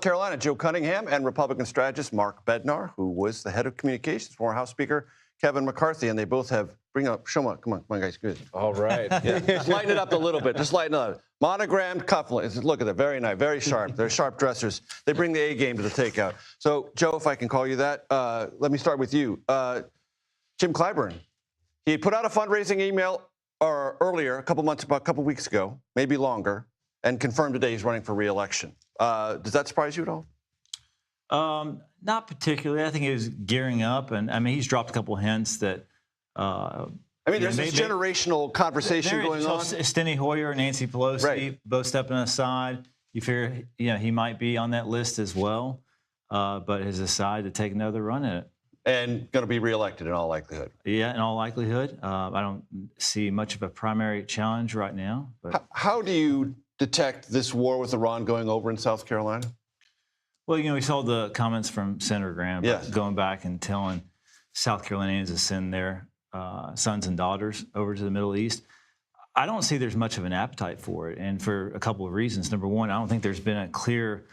Carolina, Joe Cunningham, and Republican strategist Mark Bednar, who was the head of communications for House Speaker Kevin McCarthy, and they both have show up. Come on, guys, good. All right. Yeah, just lighten it up a little bit. Just lighten it up. Monogrammed cufflinks. Look at that, very nice, very sharp. They're sharp dressers. They bring the A game to the takeout. So, Joe, if I can call you that, let me start with you. Jim Clyburn, he put out a fundraising email earlier, a couple weeks ago, maybe longer, and confirmed today he's running for re-election. Does that surprise you at all? Not particularly. I think he was gearing up, and I mean, he's dropped a couple hints that. There's this generational conversation going on. Steny Hoyer and Nancy Pelosi both stepping aside. You figure, he might be on that list as well, but has decided to take another run at it. And going to be reelected in all likelihood. Yeah, in all likelihood. I don't see much of a primary challenge right now. But how do you detect this war with Iran going over in South Carolina? Well, we saw the comments from Senator Graham going back and telling South Carolinians to send their sons and daughters over to the Middle East. I don't see there's much of an appetite for it, and for a couple of reasons. Number one, I don't think there's been a clear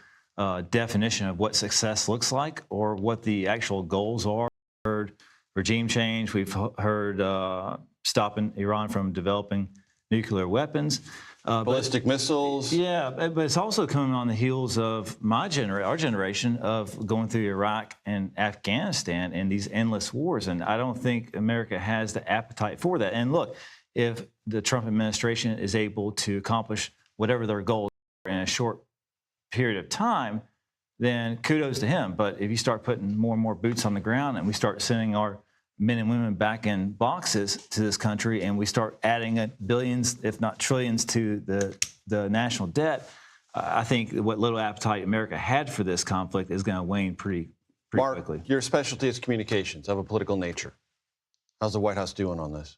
definition of what success looks like or what the actual goals are. We've heard regime change. We've heard stopping Iran from developing nuclear weapons. Ballistic missiles. Yeah, but it's also coming on the heels of our generation of going through Iraq and Afghanistan and these endless wars. And I don't think America has the appetite for that. And look, if the Trump administration is able to accomplish whatever their goals are in a short period of time, then kudos to him. But if you start putting more and more boots on the ground and we start sending our men and women back in boxes to this country, and we start adding billions, if not trillions, to the national debt, I think what little appetite America had for this conflict is going to wane pretty quickly. Mark, your specialty is communications of a political nature. How's the White House doing on this?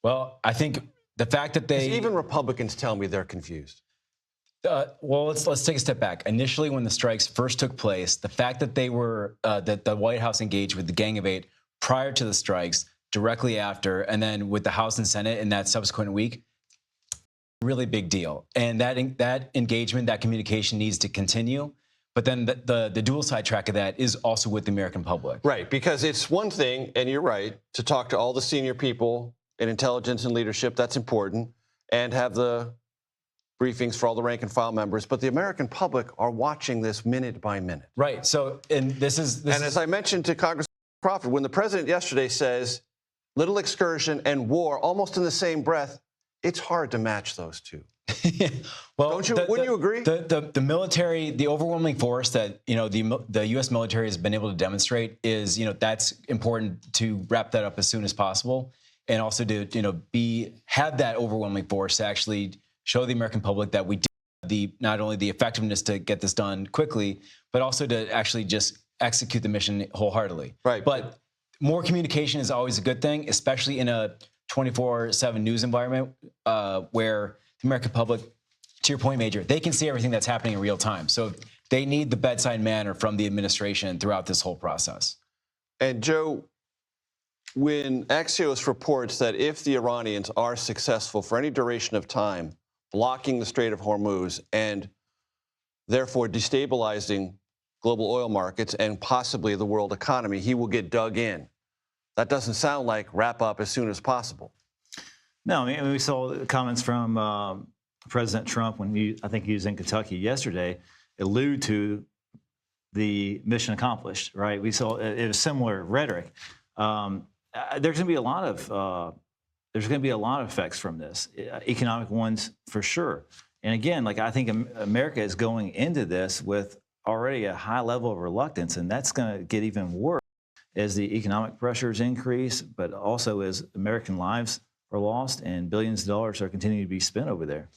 Well, I think the fact that even Republicans tell me they're confused. Well, let's take a step back. Initially, when the strikes first took place, the fact that that the White House engaged with the Gang of Eight prior to the strikes, directly after, and then with the House and Senate in that subsequent week, really big deal. And that engagement, that communication needs to continue. But then the dual side track of that is also with the American public. Right, because it's one thing, and you're right, to talk to all the senior people in intelligence and leadership, that's important, and have the briefings for all the rank and file members, but the American public are watching this minute by minute. Right, so, and as I mentioned to Congressman Crawford, when the president yesterday says little excursion and war almost in the same breath, it's hard to match those two. Well, wouldn't you agree? The military, the overwhelming force that the U.S. military has been able to demonstrate is that's important to wrap that up as soon as possible, and also to have that overwhelming force to actually show the American public that we do not only the effectiveness to get this done quickly, but also to actually just execute the mission wholeheartedly. Right. But more communication is always a good thing, especially in a 24/7 news environment where the American public, to your point, Major, they can see everything that's happening in real time. So they need the bedside manner from the administration throughout this whole process. And Joe, when Axios reports that if the Iranians are successful for any duration of time, blocking the Strait of Hormuz and therefore destabilizing global oil markets and possibly the world economy, he will get dug in. That doesn't sound like wrap up as soon as possible. No, I mean, we saw comments from President Trump when I think he was in Kentucky yesterday, allude to the mission accomplished, right? We saw it was similar rhetoric. There's going to be a lot of effects from this, economic ones for sure. And again, I think America is going into this with already a high level of reluctance, and that's going to get even worse as the economic pressures increase, but also as American lives are lost and billions of dollars are continuing to be spent over there.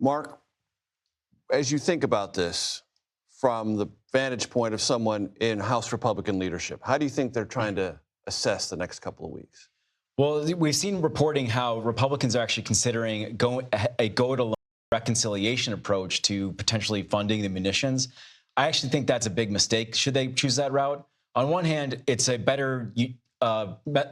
Mark, as you think about this from the vantage point of someone in House Republican leadership, how do you think they're trying to assess the next couple of weeks? Well, we've seen reporting how Republicans are actually considering a go-it-alone reconciliation approach to potentially funding the munitions. I actually think that's a big mistake. Should they choose that route? On one hand, it's a better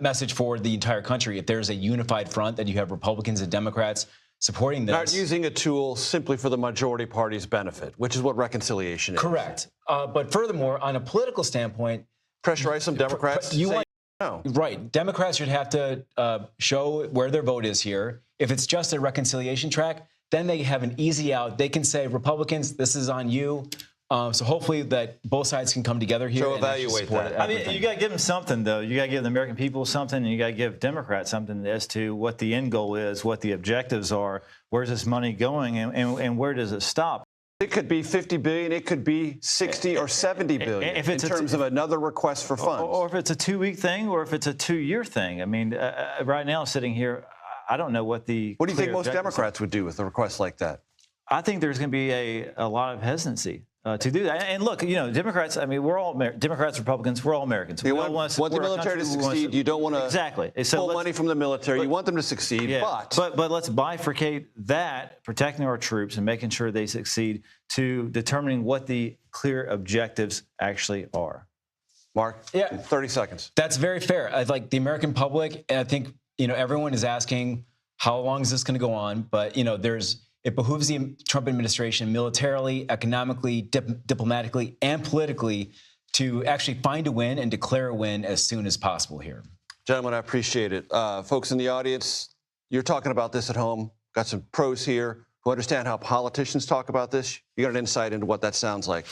message for the entire country if there's a unified front that you have Republicans and Democrats supporting this. Not using a tool simply for the majority party's benefit, which is what reconciliation is. Correct. But furthermore, on a political standpoint, Pressurize some Democrats. No. Right. Democrats should have to show where their vote is here. If it's just a reconciliation track, then they have an easy out. They can say, Republicans, this is on you. So hopefully that both sides can come together here. So and evaluate that. I mean, you got to give them something, though. You got to give the American people something, and you got to give Democrats something as to what the end goal is, what the objectives are, where's this money going, and where does it stop. It could be $50 billion. It could be $60 or $70 billion in terms of another request for funds. Or if it's a 2-week thing, or if it's a 2-year thing. I mean, right now, sitting here, I don't know what the. What do you think most Democrats would do with a request like that? I think there's going to be a lot of hesitancy to do that. And look, Democrats, I mean, we're all Democrats, Republicans, we're all Americans. You want the military to succeed. You don't want to pull money from the military. You want them to succeed, but let's bifurcate that, protecting our troops and making sure they succeed, to determining what the clear objectives actually are. Mark, 30 seconds. That's very fair. I like the American public, and I think everyone is asking how long is this going to go on, but it behooves the Trump administration militarily, economically, diplomatically, and politically to actually find a win and declare a win as soon as possible here. Gentlemen, I appreciate it. Folks in the audience, you're talking about this at home. Got some pros here who understand how politicians talk about this. You got an insight into what that sounds like.